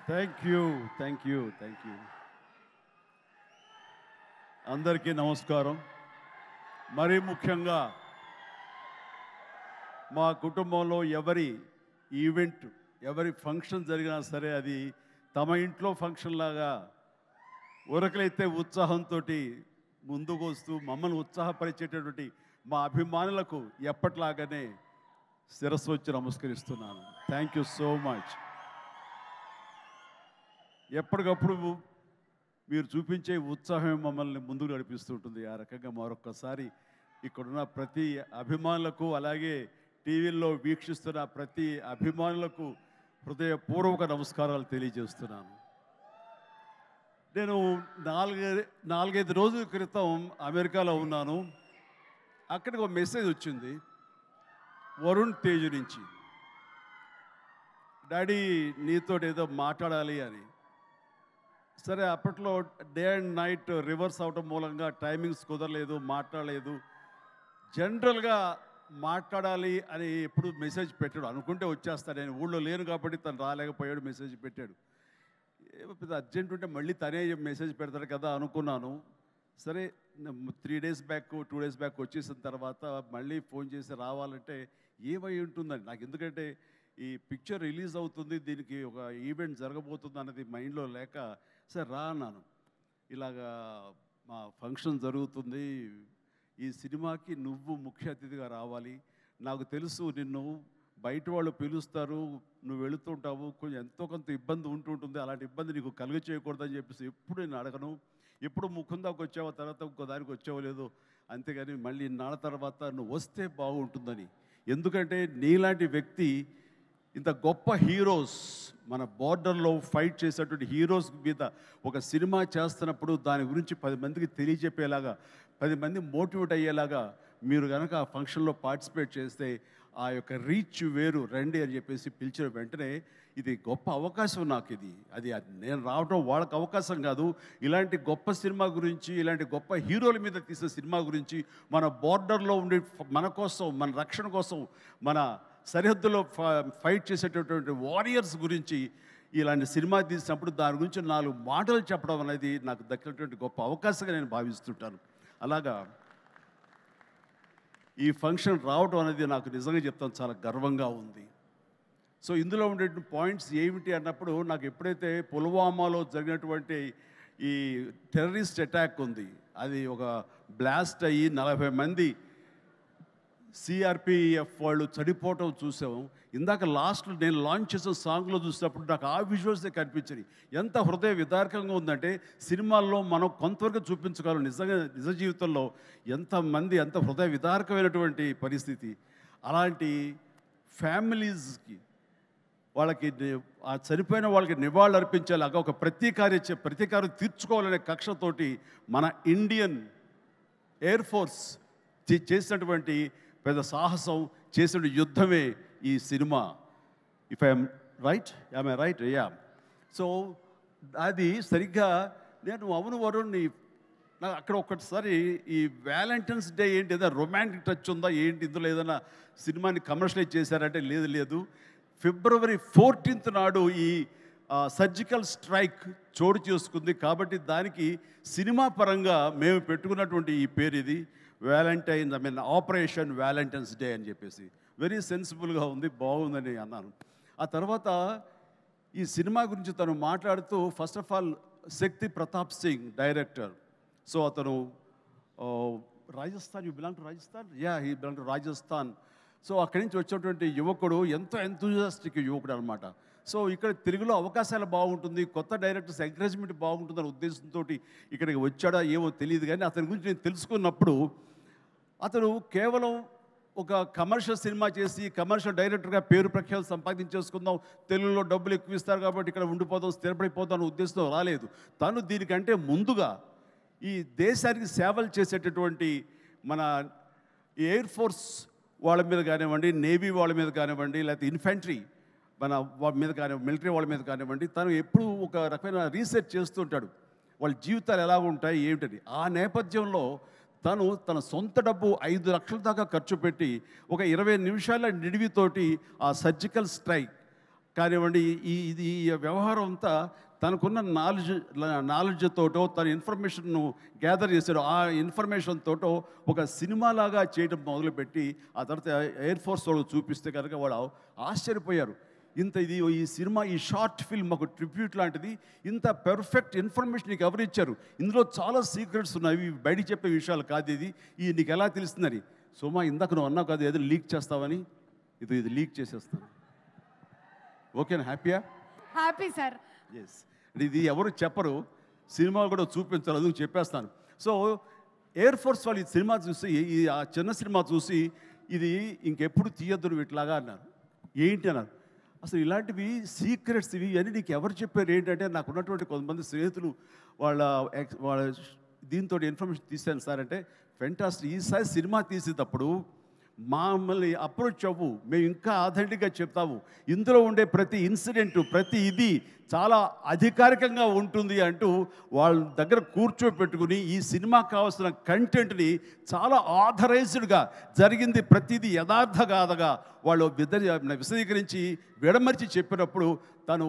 Thank you. అందరికీ నమస్కారం. మరీ ముఖ్యంగా మా కుటుంబంలో ఎవరి ఈవెంట్, ఎవరి ఫంక్షన్ జరిగినా సరే అది తమ ఇంట్లో ఫంక్షన్ లాగా ఉరకలైతే ఉత్సాహంతో ముందుకు వస్తూ మమ్మల్ని ఉత్సాహపరిచేటటువంటి మా అభిమానులకు ఎప్పట్లాగానే శిరస్సు వచ్చి నమస్కరిస్తున్నాను. Thank you so much. ఎప్పటికప్పుడు మీరు చూపించే ఉత్సాహం మమ్మల్ని ముందుకు నడిపిస్తుంటుంది. ఆ రకంగా మరొక్కసారి ఇక్కడున్న ప్రతి అభిమానులకు, అలాగే టీవీల్లో వీక్షిస్తున్న ప్రతి అభిమానులకు హృదయపూర్వక నమస్కారాలు తెలియజేస్తున్నాను. నేను నాలుగైదు రోజుల క్రితం అమెరికాలో ఉన్నాను. అక్కడికి ఒక మెసేజ్ వచ్చింది వరుణ్ తేజ్ నుంచి. డాడీ నీతో ఏదో మాట్లాడాలి అని. సరే, అప్పట్లో డే అండ్ నైట్ రివర్స్ అవటం మూలంగా టైమింగ్స్ కుదరలేదు, మాట్లాడలేదు. జనరల్గా మాట్లాడాలి అని ఎప్పుడు మెసేజ్ పెట్టాడు. అనుకుంటే వచ్చేస్తాడు, నేను ఊళ్ళో లేను కాబట్టి తను రాలేకపోయాడు, మెసేజ్ పెట్టాడు. ఏమో పెద్ద అర్జెంట్ ఉంటే మళ్ళీ తనే మెసేజ్ పెడతాడు కదా అనుకున్నాను. సరే, 3 days బ్యాక్ 2 days బ్యాక్ వచ్చేసిన తర్వాత మళ్ళీ ఫోన్ చేసి రావాలంటే ఏమై ఉంటుందండి నాకు. ఎందుకంటే ఈ పిక్చర్ రిలీజ్ అవుతుంది, దీనికి ఒక ఈవెంట్ జరగబోతుంది అన్నది మైండ్లో లేక సరే రా అన్నాను. ఇలాగా మా ఫంక్షన్ జరుగుతుంది, ఈ సినిమాకి నువ్వు ముఖ్య అతిథిగా రావాలి. నాకు తెలుసు నిన్ను బయట వాళ్ళు పిలుస్తారు, నువ్వు వెళుతుంటావు, కొంచెం ఎంతో కొంత ఇబ్బంది ఉంటుంటుంది, అలాంటి ఇబ్బంది నీకు కలుగ చేయకూడదని చెప్పేసి ఎప్పుడు నేను అడగను. ఎప్పుడు ముకుందాకు వచ్చావో, తర్వాత ఇంకో దానికి వచ్చావో లేదో, అంతేగాని మళ్ళీ నాళ్ళ తర్వాత నువ్వు వస్తే బాగుంటుందని. ఎందుకంటే నీలాంటి వ్యక్తి, ఇంత గొప్ప హీరోస్, మన బార్డర్లో ఫైట్ చేసేటువంటి హీరోస్ మీద ఒక సినిమా చేస్తున్నప్పుడు దాని గురించి 10 మందికి తెలియజెప్పేలాగా, 10 మంది మోటివేట్ అయ్యేలాగా మీరు కనుక ఆ ఫంక్షన్లో పార్టిసిపేట్ చేస్తే ఆ యొక్క రీచ్ వేరు. రండి అని చెప్పేసి పిలిచిన వెంటనే ఇది గొప్ప అవకాశం నాకు. అది నేను రావడం వాళ్ళకి అవకాశం కాదు. ఇలాంటి గొప్ప సినిమా గురించి, ఇలాంటి గొప్ప హీరోల మీద తీసిన సినిమా గురించి, మన బార్డర్లో ఉండే మన కోసం, మన రక్షణ కోసం, మన సరిహద్దులో ఫైట్ చేసేటటువంటి వారియర్స్ గురించి ఇలాంటి సినిమా తీసినప్పుడు దాని గురించి 4 మాటలు చెప్పడం అనేది నాకు దక్కినటువంటి గొప్ప అవకాశంగా నేను భావిస్తుంటాను. అలాగా ఈ ఫంక్షన్ రావడం అనేది నాకు నిజంగా చెప్తాను చాలా గర్వంగా ఉంది. సో ఇందులో ఉండే పాయింట్స్ ఏమిటి అన్నప్పుడు, నాకు ఎప్పుడైతే పుల్వామాలో జరిగినటువంటి ఈ టెర్రరిస్ట్ అటాక్ ఉంది, అది ఒక బ్లాస్ట్ అయ్యి 40 మంది సిఆర్పిఎఫ్ వాళ్ళు చనిపోవటం చూసాము. ఇందాక లాస్ట్లో నేను లాంచ్ చేసిన సాంగ్లో చూసినప్పుడు నాకు ఆ విజువల్సే కనిపించాయి. ఎంత హృదయ విదారకంగా ఉందంటే, సినిమాల్లో మనం కొంతవరకు చూపించగలం, నిజంగా నిజ జీవితంలో ఎంతమంది ఎంత హృదయ విదారకమైనటువంటి పరిస్థితి. అలాంటి ఫ్యామిలీస్కి, వాళ్ళకి ఆ చనిపోయిన వాళ్ళకి నివాళులు అర్పించేలాగా ఒక ప్రతీకారం తీర్చుకోవాలనే కక్షతోటి మన ఇండియన్ ఎయిర్ ఫోర్స్ చేసినటువంటి పెద్ద సాహసం, చేసిన యుద్ధమే ఈ cinema. If I'm right, I'm right, yeah. So అది సరిగ్గా నేను అవును వరుణ్, నాకు అక్కడ ఒక్కసారి ఈ వ్యాలంటైన్స్ డే ఏంటి, ఏదైనా రొమాంటిక్ టచ్ ఉందా ఏంటి, ఇందులో ఏదైనా సినిమాని కమర్షియలైజ్ చేశారంటే లేదు. February 14th నాడు ఈ సర్జికల్ స్ట్రైక్ చోటు చేసుకుంది. కాబట్టి దానికి సినిమా పరంగా మేము పెట్టుకున్నటువంటి ఈ పేరు ఇది ఆపరేషన్ వ్యాలంటైన్స్ డే అని చెప్పేసి. వెరీ సెన్సిబుల్గా ఉంది, బాగుందని అన్నాను. ఆ తర్వాత ఈ సినిమా గురించి తను మాట్లాడుతూ, first of all Shakti Pratap Singh director. So అతను Rajasthan, you belong to Rajasthan? Yeah, he belong to Rajasthan. So అక్కడి నుంచి వచ్చినటువంటి యువకుడు, ఎంతో ఎంతూజియాస్టిక్ యువకుడు అనమాట. సో ఇక్కడ తెలుగులో అవకాశాలు బాగుంటుంది, కొత్త డైరెక్టర్స్ ఎంకరేజ్మెంట్ బాగుంటుందనే ఉద్దేశంతో ఇక్కడికి వచ్చాడా ఏమో తెలియదు. కానీ అతని గురించి నేను తెలుసుకున్నప్పుడు, అతను కేవలం ఒక కమర్షియల్ సినిమా చేసి కమర్షియల్ డైరెక్టర్గా పేరు ప్రఖ్యాలు సంపాదించేసుకుందాం, తెలుగులో డబ్బులు ఎక్కువ ఇస్తారు కాబట్టి ఇక్కడ ఉండిపోదాం, స్థిరపడిపోదాం అనే ఉద్దేశంతో రాలేదు. తను దీనికంటే ముందుగా ఈ దేశానికి సేవలు చేసేటటువంటి మన ఎయిర్ ఫోర్స్ వాళ్ళ మీద కానివ్వండి, నేవీ వాళ్ళ మీద కానివ్వండి, లేకపోతే ఇన్ఫెంట్రీ మన వాళ్ళ మీద కానివ్వండి, మిలిటరీ వాళ్ళ మీద కానివ్వండి, తను ఎప్పుడూ ఒక రకమైన రీసెర్చ్ చేస్తుంటాడు, వాళ్ళ జీవితాలు ఎలా ఉంటాయి ఏమిటని. ఆ నేపథ్యంలో తను తన సొంత డబ్బు 5 లక్షల దాకా ఖర్చు పెట్టి ఒక 20 నిమిషాల నిడివితోటి ఆ సర్జికల్ స్ట్రైక్ కానివ్వండి, ఇది ఈ వ్యవహారం అంతా తనకున్న నాలెడ్జ్ తోటో తన ఇన్ఫర్మేషన్ను గ్యాదర్ చేశాడు. ఆ ఇన్ఫర్మేషన్ తోటో ఒక సినిమాలాగా చేయడం మొదలుపెట్టి ఆ తర్వాత ఎయిర్ ఫోర్స్ వాళ్ళు చూపిస్తే కనుక వాళ్ళు ఆశ్చర్యపోయారు. ఈ సినిమా, ఈ షార్ట్ ఫిల్మ్ ఒక ట్రిబ్యూట్ లాంటిది, ఇంత పెర్ఫెక్ట్ ఇన్ఫర్మేషన్ నీకు ఎవరు ఇచ్చారు, ఇందులో చాలా సీక్రెట్స్ ఉన్నాయి, బయటికి చెప్పే విషయాలు కాదు, ఇది నీకు ఎలా తెలుస్తుందని. సోమా, ఇందాక నువ్వు అన్నావు కాదు ఏదో లీక్ చేస్తావని, ఇది లీక్ చేసేస్తాను. ఓకేనా? హ్యాపీయా? Happy sir. ఎస్, ఇది ఎవరు చెప్పరు, సినిమా కూడా చూపించారు, అందుకు చెప్పేస్తాను. సో ఎయిర్ ఫోర్స్ వాళ్ళు ఈ సినిమా చూసి, ఆ చిన్న సినిమా చూసి ఇది ఇంకెప్పుడు తీయొద్దు వీటిలాగా అన్నారు. ఏంటి అన్నారు. అసలు ఇలాంటివి సీక్రెట్స్ ఇవి అని నీకు ఎవరు చెప్పారు ఏంటంటే, నాకు ఉన్నటువంటి కొంతమంది స్నేహితులు వాళ్ళ దీంతో ఇన్ఫర్మేషన్ తీశాను సార్ అంటే, ఫెంటాస్టిక్, ఈసారి సినిమా తీసేటప్పుడు మమ్మల్ని అప్రోచ్ అవ్వు, మేము ఇంకా ఆథెంటిక్గా చెప్తాము, ఇందులో ఉండే ప్రతి ఇన్సిడెంట్, ప్రతి ఇది చాలా అధికారికంగా ఉంటుంది అంటూ వాళ్ళ దగ్గర కూర్చోపెట్టుకుని ఈ సినిమాకి కావాల్సిన కంటెంట్ని చాలా ఆథరైజ్డ్గా జరిగింది ప్రతిదీ యథార్థగాథగా వాళ్ళు విశదీకరించి విడమర్చి చెప్పినప్పుడు తను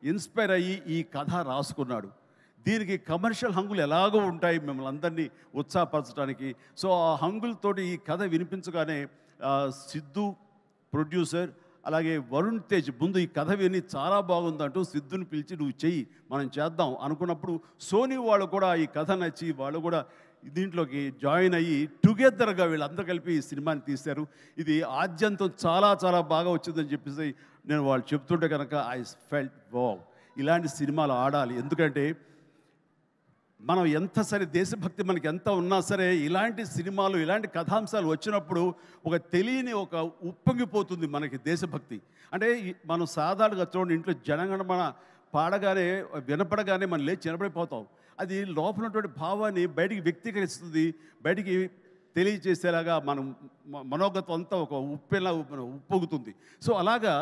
ఇన్స్పైర్ అయ్యి ఈ కథ రాసుకున్నాడు. దీనికి కమర్షియల్ హంగులు ఎలాగో ఉంటాయి మిమ్మల్ని అందరినీ ఉత్సాహపరచడానికి. సో ఆ హంగులతోటి ఈ కథ వినిపించగానే సిద్ధు ప్రొడ్యూసర్, అలాగే వరుణ్ తేజ్ ముందు ఈ కథ విని చాలా బాగుందంటూ సిద్ధుని పిలిచి నువ్వు చెయ్యి, మనం చేద్దాం అనుకున్నప్పుడు సోనీ వాళ్ళు కూడా ఈ కథ నచ్చి వాళ్ళు కూడా దీంట్లోకి జాయిన్ అయ్యి టుగెదర్గా వీళ్ళందరూ కలిపి ఈ సినిమాని తీశారు. ఇది ఆద్యంతం చాలా చాలా బాగా వచ్చిందని చెప్పేసి నేను వాళ్ళు చెప్తుంటే కనుక ఐ ఫెల్ట్ వావ్, ఇలాంటి సినిమాలు ఆడాలి. ఎందుకంటే మనం ఎంత సరే దేశభక్తి మనకి ఎంత ఉన్నా సరే ఇలాంటి సినిమాలు, ఇలాంటి కథాంశాలు వచ్చినప్పుడు ఒక తెలియని ఒక ఉప్పొంగిపోతుంది మనకి దేశభక్తి. అంటే మనం సాధారణంగా చూడండి, ఇంట్లో జనగణమన పాడగానే వినపడగానే మనం లేచి నిలబడిపోతాం. అది లోపల ఉన్నటువంటి భావాన్ని బయటికి వ్యక్తీకరిస్తుంది, బయటికి తెలియజేసేలాగా మనం మనోగతం అంతా ఒక ఉప్పొంగుతుంది. సో అలాగా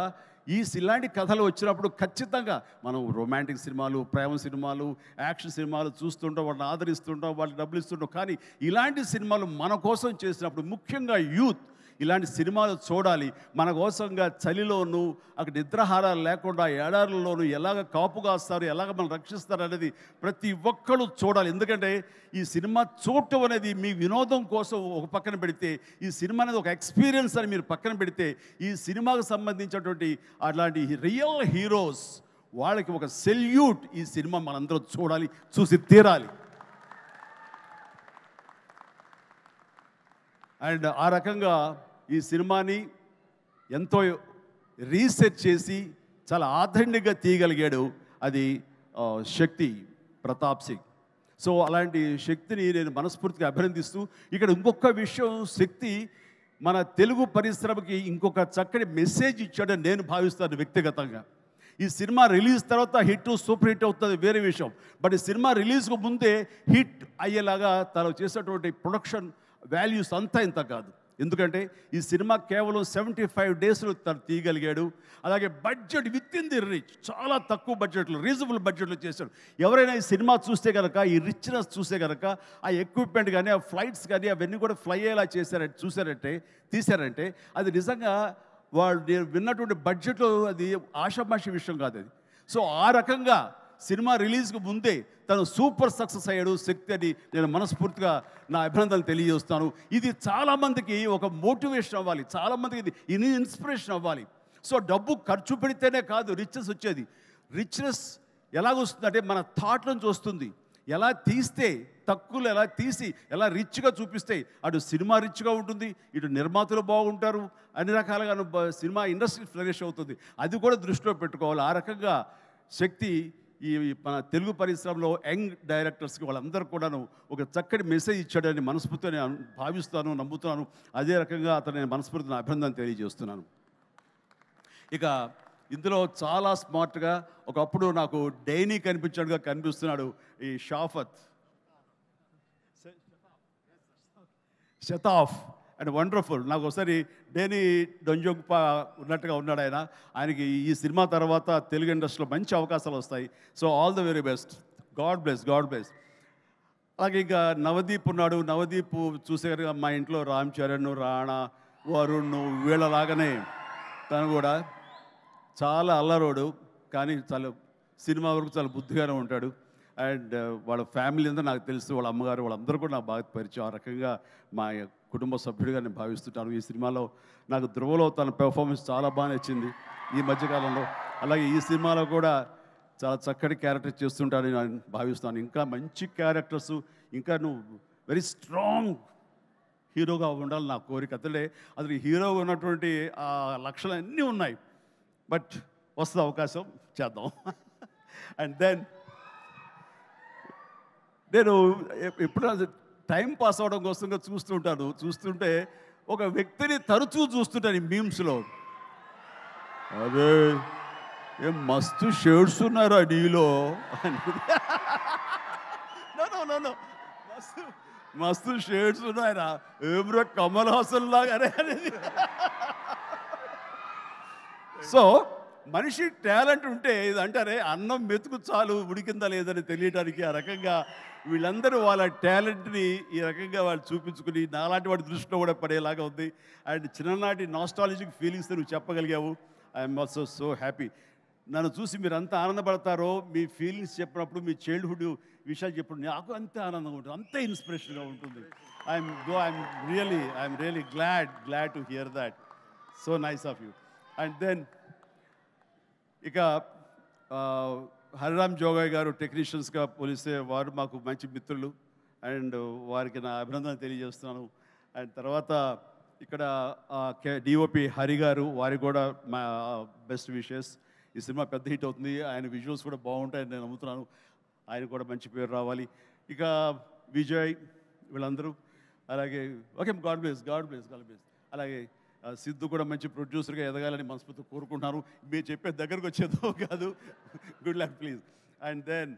ఇలాంటి కథలు వచ్చినప్పుడు ఖచ్చితంగా మనం రొమాంటిక్ సినిమాలు, ప్రేమ సినిమాలు, యాక్షన్ సినిమాలు చూస్తుంటాం, వాళ్ళని ఆదరిస్తుంటాం, వాళ్ళకి డబ్బులు ఇస్తుంటాం. కానీ ఇలాంటి సినిమాలు మన కోసం చేసినప్పుడు, ముఖ్యంగా యూత్ ఇలాంటి సినిమాలు చూడాలి. మన కోసంగా చలిలోనూ అక్కడ నిద్రాహారాలు లేకుండా ఏడారుల్లోనూ ఎలాగ కాపు కాస్తారు, ఎలాగ మనం రక్షిస్తారు అనేది ప్రతి ఒక్కరు చూడాలి. ఎందుకంటే ఈ సినిమా చూడటం అనేది మీ వినోదం కోసం ఒక పక్కన పెడితే, ఈ సినిమా అనేది ఒక ఎక్స్పీరియన్స్ అని మీరు పక్కన పెడితే, ఈ సినిమాకు సంబంధించినటువంటి అలాంటి రియల్ హీరోస్ వాళ్ళకి ఒక సెల్యూట్. ఈ సినిమా మనందరం చూడాలి, చూసి తీరాలి. అండ్ ఆ రకంగా ఈ సినిమాని ఎంతో రీసెర్చ్ చేసి చాలా ఆథెంటిక్గా తీయగలిగాడు అది శక్తి ప్రతాప్ సింగ్. సో అలాంటి శక్తిని నేను మనస్ఫూర్తిగా అభినందిస్తూ, ఇక్కడ ఇంకొక విషయం, శక్తి మన తెలుగు పరిశ్రమకి ఇంకొక చక్కటి మెసేజ్ ఇచ్చాడని నేను భావిస్తాను వ్యక్తిగతంగా. ఈ సినిమా రిలీజ్ తర్వాత హిట్, సూపర్ హిట్ అవుతుంది వేరే విషయం. బట్ ఈ సినిమా రిలీజ్కు ముందే హిట్ అయ్యేలాగా తను చేసేటువంటి ప్రొడక్షన్ వాల్యూస్ అంతా ఇంత కాదు. ఎందుకంటే ఈ సినిమా కేవలం 75 డేస్లో తను తీయగలిగాడు. అలాగే budget with in the rich, చాలా తక్కువ బడ్జెట్లో, రీజనబుల్ బడ్జెట్లో చేశాడు. ఎవరైనా ఈ సినిమా చూస్తే కనుక, ఈ రిచ్నెస్ చూస్తే కనుక, ఆ ఎక్విప్మెంట్ కానీ, ఆ ఫ్లైట్స్ కానీ అవన్నీ కూడా ఫ్లై అయ్యేలా తీశారంటే అది నిజంగా వాళ్ళు విన్నటువంటి బడ్జెట్లో అది ఆషామాషి విషయం కాదు అది. సో ఆ రకంగా సినిమా రిలీజ్కి ముందే తను సూపర్ సక్సెస్ అయ్యాడు శక్తి అని నేను మనస్ఫూర్తిగా నా అభినందనలు తెలియజేస్తాను. ఇది చాలామందికి ఒక మోటివేషన్ అవ్వాలి, చాలామందికి ఇది ఇన్స్పిరేషన్ అవ్వాలి. సో డబ్బు ఖర్చు పెడితేనే కాదు రిచ్నెస్ వచ్చేది. రిచ్నెస్ ఎలాగొస్తుందంటే మన థాట్ నుంచి వస్తుంది. ఎలా తీస్తే, తక్కువలో ఎలా తీసి ఎలా రిచ్గా చూపిస్తే అటు సినిమా రిచ్గా ఉంటుంది, ఇటు నిర్మాతలు బాగుంటారు, అన్ని రకాలుగా సినిమా ఇండస్ట్రీ ఫ్లరిష్ అవుతుంది. అది కూడా దృష్టిలో పెట్టుకోవాలి. ఆ రకంగా శక్తి ఈ మన తెలుగు పరిశ్రమలో యంగ్ డైరెక్టర్స్కి వాళ్ళందరూ కూడాను ఒక చక్కటి మెసేజ్ ఇచ్చాడని మనస్ఫూర్తిగా నేను భావిస్తాను, నమ్ముతున్నాను. అదే రకంగా అతను నేను మనస్ఫూర్తిని అభినందన తెలియజేస్తున్నాను. ఇక ఇందులో చాలా స్మార్ట్గా ఒకప్పుడు నాకు డైనీ కనిపించాడుగా కనిపిస్తున్నాడు ఈ షతాఫ్ అండ్ వండర్ఫుల్. నాకు ఒకసారి డేనీ డొంజోగ్పా ఉన్నట్టుగా ఉన్నాడు ఆయనకి ఈ సినిమా తర్వాత తెలుగు ఇండస్ట్రీలో మంచి అవకాశాలు వస్తాయి. So all the very best, God bless. అలాగే ఇంకా నవదీప్ ఉన్నాడు. నవదీప్ చూసేగా మా ఇంట్లో రామ్ చరణ్, రాణా, వరుణ్ వీళ్ళలాగానే తను కూడా చాలా అల్లరోడు, కానీ చాలా సినిమా వరకు చాలా బుద్ధిగానే ఉంటాడు. అండ్ వాళ్ళ ఫ్యామిలీ అంతా నాకు తెలుసు, వాళ్ళ అమ్మగారు వాళ్ళందరూ కూడా నాకు బాగా పరిచయం. ఆ రకంగా మా కుటుంబ సభ్యుడిగా నేను భావిస్తుంటాను. ఈ సినిమాలో నాకు ధ్రువలో తన పెర్ఫార్మెన్స్ చాలా బాగా నచ్చింది ఈ మధ్యకాలంలో. అలాగే ఈ సినిమాలో కూడా చాలా చక్కటి క్యారెక్టర్ చేస్తుంటానని నేను భావిస్తాను. ఇంకా మంచి క్యారెక్టర్స్, ఇంకా నువ్వు వెరీ స్ట్రాంగ్ హీరోగా ఉండాలి నా కోరిక. అసలు హీరోగా ఉన్నటువంటి ఆ లక్షణాలు అన్నీ ఉన్నాయి. బట్ వస్తుంది అవకాశం, చేద్దాం. అండ్ దెన్ నేను ఎప్పుడు టైం పాస్ అవడం కోసంగా చూస్తుంటే ఒక వ్యక్తిని తరచూ చూస్తుంటాను ఈ మీమ్స్లో. అదే ఏం మస్తు షేడ్స్ ఉన్నారా నీలో నో మస్తు షేడ్స్ ఉన్నాయరా, ఏమ్రా కమల్ హాసన్ లాగానే అనేది. సో మనిషి టాలెంట్ ఉంటే ఇది అంటారే అన్నం మెతుకు చాలు ఉడికిందా లేదని తెలియడానికి, ఆ రకంగా వీళ్ళందరూ వాళ్ళ టాలెంట్ని ఈ రకంగా వాళ్ళు చూపించుకుని నాలాంటి వాడి దృష్టిలో కూడా పడేలాగా ఉంది. అండ్ చిన్ననాటి నాస్టాలజిక్ ఫీలింగ్స్ నువ్వు చెప్పగలిగావు. I'm also so happy. నన్ను చూసి మీరు అంత ఆనందపడతారో, మీ ఫీలింగ్స్ చెప్పినప్పుడు, మీ చైల్డ్హుడ్ విషయాలు చెప్పినప్పుడు నాకు అంతే ఆనందంగా ఉంటుంది, అంతే ఇన్స్పిరేషన్గా ఉంటుంది. I'm really glad to hear that. So nice of you. And then ఇక హరిరామ్ జోగయ్య గారు టెక్నీషియన్స్గా పోలిస్తే వారు మాకు మంచి మిత్రులు. అండ్ వారికి నా అభినందన తెలియజేస్తున్నాను. అండ్ తర్వాత ఇక్కడ డిఓపి హరి గారు, వారికి కూడా మా బెస్ట్ విషెస్. ఈ సినిమా పెద్ద హిట్ అవుతుంది, ఆయన విజువల్స్ కూడా బాగుంటాయని నేను నమ్ముతున్నాను. ఆయన కూడా మంచి పేరు రావాలి. ఇక విజయ్ వీళ్ళందరూ, అలాగే ఓకే గాడ్ బ్లెస్. అలాగే సిద్ధు కూడా మంచి ప్రొడ్యూసర్గా ఎదగాలని మనస్ఫూర్తి కోరుకుంటున్నాను. మీరు చెప్పే దగ్గరకు వచ్చేదో కాదు. Good luck please. And then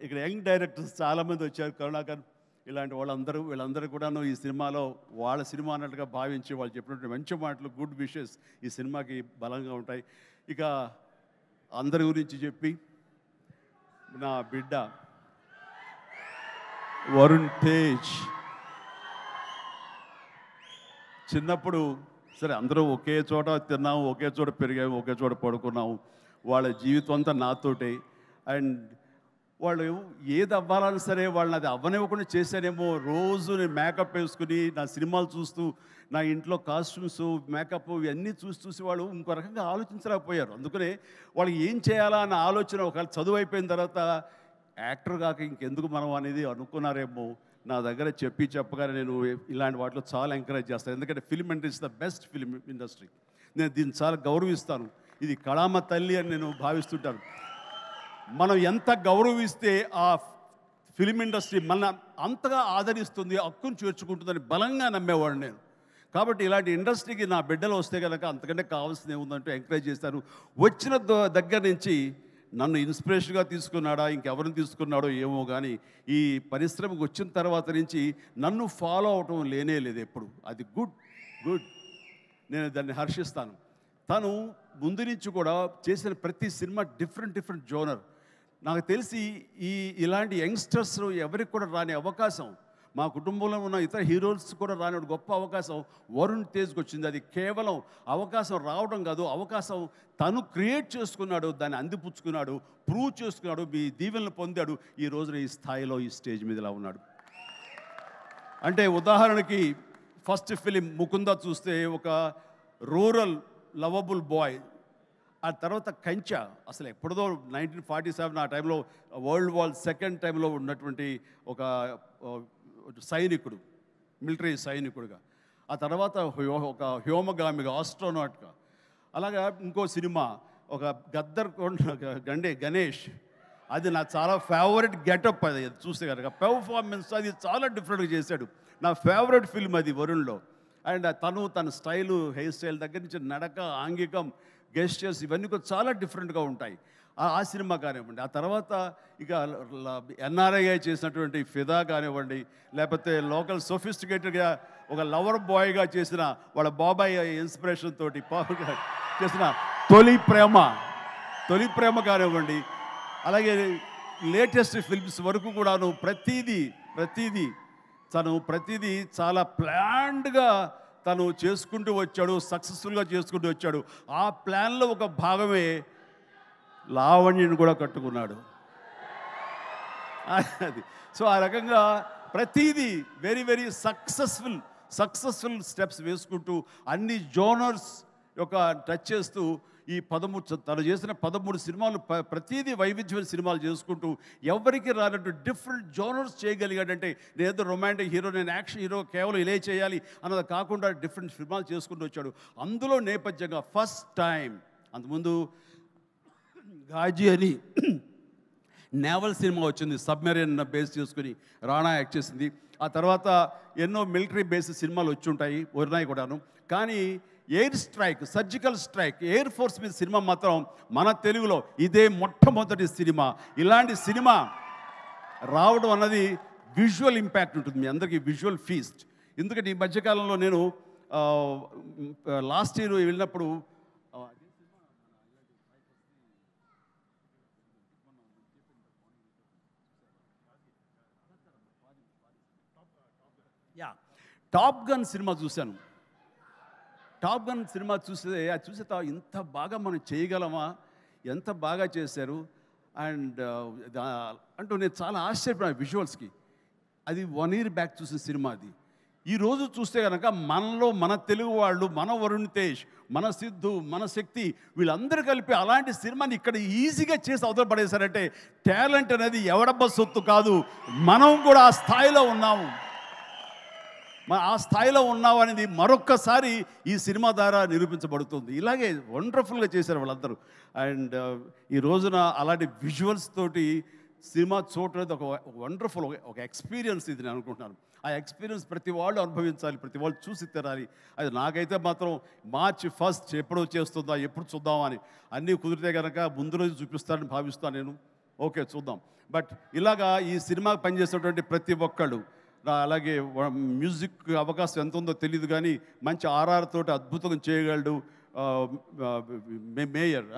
ఇక్కడ యంగ్ డైరెక్టర్స్ చాలామంది వచ్చారు, కరుణాకర్ ఇలాంటి వీళ్ళందరూ కూడాను ఈ సినిమాలో వాళ్ళ సినిమా అన్నట్టుగా భావించి వాళ్ళు చెప్పినటువంటి మంచి మాటలు, గుడ్ విషెస్ ఈ సినిమాకి బలంగా ఉంటాయి. ఇక అందరి గురించి చెప్పి నా బిడ్డ వరుణ్ తేజ్, చిన్నప్పుడు సరే అందరూ ఒకే చోట తిన్నాము, ఒకే చోట పెరిగాము, ఒకే చోట పడుకున్నాము. వాళ్ళ జీవితం అంతా నాతోటే. అండ్ వాళ్ళు ఏది అవ్వాలని సరే వాళ్ళని అది అవ్వనివ్వకుండా చేశానేమో. రోజు నేను మేకప్ వేసుకుని నా సినిమాలు చూస్తూ, నా ఇంట్లో కాస్ట్యూమ్స్, మేకప్ ఇవన్నీ చూసి వాళ్ళు ఇంకో రకంగా ఆలోచించలేకపోయారు. అందుకనే వాళ్ళకి ఏం చేయాలా అన్న ఆలోచన ఒకవేళ చదువు అయిపోయిన తర్వాత యాక్టర్ కాక ఇంకెందుకు మనం అనేది అనుకున్నారేమో. నా దగ్గర చెప్పగానే నేను ఇలాంటి వాటిలో చాలా ఎంకరేజ్ చేస్తాను. ఎందుకంటే film industry the best film industry. నేను దీన్ని చాలా గౌరవిస్తాను. ఇది కళామ తల్లి అని నేను భావిస్తుంటాను. మనం ఎంత గౌరవిస్తే ఆ ఫిల్మ్ ఇండస్ట్రీ మన అంతగా ఆదరిస్తుంది, హక్కును చేర్చుకుంటుందని బలంగా నమ్మేవాడు నేను. కాబట్టి ఇలాంటి ఇండస్ట్రీకి నా బిడ్డలు వస్తే కనుక అంతకంటే కావాల్సింది ఏముందంటూ ఎంకరేజ్ చేస్తాను. వచ్చిన దగ్గర నుంచి నన్ను ఇన్స్పిరేషన్గా తీసుకున్నాడా, ఇంకెవరిని తీసుకున్నాడో ఏమో, కానీ ఈ పరిశ్రమకు వచ్చిన తర్వాత నుంచి నన్ను ఫాలో అవటం లేదు ఎప్పుడు. అది గుడ్. నేను దాన్ని హర్షిస్తాను. తను ముందు నుంచి కూడా చేసిన ప్రతి సినిమా డిఫరెంట్ జోనర్. నాకు తెలిసి ఇలాంటి యంగ్స్టర్స్ ఎవరికి కూడా రాని అవకాశం, మా కుటుంబంలో ఉన్న ఇతర హీరోస్ కూడా రాని గొప్ప అవకాశం వరుణ్ తేజ్కి వచ్చింది. అది కేవలం అవకాశం రావడం కాదు, అవకాశం తను క్రియేట్ చేసుకున్నాడు, దాన్ని అందిపుచ్చుకున్నాడు, ప్రూవ్ చేసుకున్నాడు, మీ దీవెనలు పొందాడు. ఈ రోజున ఈ స్థాయిలో ఈ స్టేజ్ మీద ఇలా ఉన్నాడు. అంటే ఉదాహరణకి ఫస్ట్ ఫిలిం ముకుంద చూస్తే ఒక రూరల్ లవబుల్ బాయ్. ఆ తర్వాత కంచా, అసలు ఎప్పుడుదో 1947 ఆ టైంలో వరల్డ్ వార్ సెకండ్ టైంలో ఉన్నటువంటి ఒక సైనికుడు, మిలిటరీ సైనికుడుగా. ఆ తర్వాత ఒక హ్యోమగామిగా, ఆస్ట్రోనాట్గా. అలాగా ఇంకో సినిమా ఒక గద్దర్ గణేష్, అది నా చాలా ఫేవరెట్ గెటప్. అది చూస్తే కనుక పెర్ఫార్మెన్స్ అది చాలా డిఫరెంట్గా చేశాడు. నా ఫేవరెట్ ఫిల్మ్ అది వరుణ్లో. అండ్ తన స్టైలు, హెయిర్ స్టైల్ దగ్గర నుంచి నడక, ఆంగికం, గెస్టర్స్ ఇవన్నీ కూడా చాలా డిఫరెంట్గా ఉంటాయి. ఆ సినిమా కానివ్వండి. ఆ తర్వాత ఇక ఎన్ఆర్ఐ చేసినటువంటి ఫిదా కానివ్వండి, లేకపోతే లోకల్ సోఫిస్టికేటెడ్గా ఒక లవర్ బాయ్గా చేసిన వాళ్ళ బాబాయ్ ఇన్స్పిరేషన్ తోటి చేసిన తొలి ప్రేమ కానివ్వండి. అలాగే లేటెస్ట్ ఫిల్మ్స్ వరకు కూడాను ప్రతిదీ చాలా ప్లాన్డ్గా తను చేసుకుంటూ వచ్చాడు, సక్సెస్ఫుల్గా చేసుకుంటూ వచ్చాడు. ఆ ప్లాన్లో ఒక భాగమే లావణ్యని కూడా కట్టుకున్నాడు. అది సో ఆ రకంగా ప్రతిదీ వెరీ వెరీ సక్సెస్ఫుల్ స్టెప్స్ వేసుకుంటూ అన్ని జోనర్స్ యొక్క టచ్ చేస్తూ ఈ 13 తను చేసిన 13 సినిమాలు ప్రతిదీ వైవిధ్యమైన సినిమాలు చేసుకుంటూ ఎవరికి రానట్టు డిఫరెంట్ జోనర్స్ చేయగలిగాడంటే నేనేదో రొమాంటిక్ హీరో, నేను యాక్షన్ హీరో, కేవలం ఇలా చేయాలి అన్నది కాకుండా డిఫరెంట్ సినిమాలు చేసుకుంటూ వచ్చాడు. అందులో నేపథ్యంగా ఫస్ట్ టైం అంతకుముందు గాజీ అని నేవల్ సినిమా వచ్చింది, సబ్మెరీన్ బేస్ చేసుకుని రాణా యాక్ట్ చేసింది. ఆ తర్వాత ఎన్నో మిలిటరీ బేస్ సినిమాలు వచ్చి ఉంటాయి, ఉన్నాయి కూడాను. కానీ air strike, surgical strike, air force మీద సినిమా మాత్రం మన తెలుగులో ఇదే మొట్టమొదటి సినిమా. ఇలాంటి సినిమా రావడం అన్నది విజువల్ ఇంపాక్ట్ ఉంటుంది, మీ అందరికీ విజువల్ ఫీస్ట్. ఎందుకంటే ఈ మధ్యకాలంలో నేను లాస్ట్ ఇయర్ వెళ్ళినప్పుడు టాప్ గన్ సినిమా చూశాను. టాప్ గన్ సినిమా చూస్తే అది చూసే ఇంత బాగా మనం చేయగలమా, ఎంత బాగా చేశారు అండ్ అంటూ నేను చాలా ఆశ్చర్యపోయాను విజువల్స్కి. అది 1 year బ్యాక్ చూసిన సినిమా అది. ఈరోజు చూస్తే కనుక మనలో మన తెలుగు వాళ్ళు, మన వరుణ్ తేజ్, మన సిద్ధు, మన శక్తి వీళ్ళందరూ కలిపి అలాంటి సినిమాని ఇక్కడ ఈజీగా చేసి అవతల పడేశారంటే టాలెంట్ అనేది ఎవడబ్బ సొత్తు కాదు, మనం కూడా ఆ స్థాయిలో ఉన్నాము. ఆ స్థాయిలో ఉన్నావు అనేది మరొక్కసారి ఈ సినిమా ద్వారా నిరూపించబడుతుంది. ఇలాగే వండర్ఫుల్గా చేశారు వాళ్ళందరూ. అండ్ ఈ రోజున అలాంటి విజువల్స్ తోటి సినిమా చూడలేదు ఒక వండర్ఫుల్ ఒక ఎక్స్పీరియన్స్ ఇది నేను అనుకుంటున్నాను. ఆ ఎక్స్పీరియన్స్ ప్రతి వాళ్ళు అనుభవించాలి, ప్రతి వాళ్ళు చూసి తినాలి. అది నాకైతే మాత్రం March 1 ఎప్పుడో చేస్తుందా, ఎప్పుడు చూద్దామా అని అన్నీ కుదిరితే కనుక ముందు రోజు చూపిస్తానని భావిస్తాను నేను. ఓకే చూద్దాం. బట్ ఇలాగా ఈ సినిమాకి పనిచేసేటువంటి ప్రతి ఒక్కళ్ళు, అలాగే మ్యూజిక్ అవకాశం ఎంత ఉందో తెలియదు కానీ మంచి RR తోటి అద్భుతంగా చేయగలడు mayor,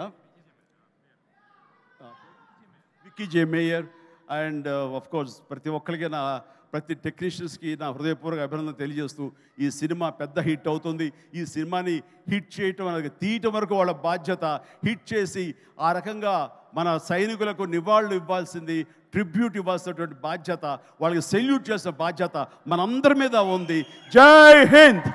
Vicky J mayor. And of course ప్రతి ఒక్కరికి ప్రతి టెక్నీషియన్స్కి నా హృదయపూర్వక అభినందన తెలియజేస్తూ ఈ సినిమా పెద్ద హిట్ అవుతుంది. ఈ సినిమాని హిట్ చేయటం అనేది తీయటం వరకు వాళ్ళ బాధ్యత. హిట్ చేసి ఆ రకంగా మన సైనికులకు నివాళులు ఇవ్వాల్సింది, ట్రిబ్యూట్ ఇవ్వాల్సినటువంటి బాధ్యత, వాళ్ళకి సెల్యూట్ చేసిన బాధ్యత మనందరి మీద ఉంది. జై హింద్.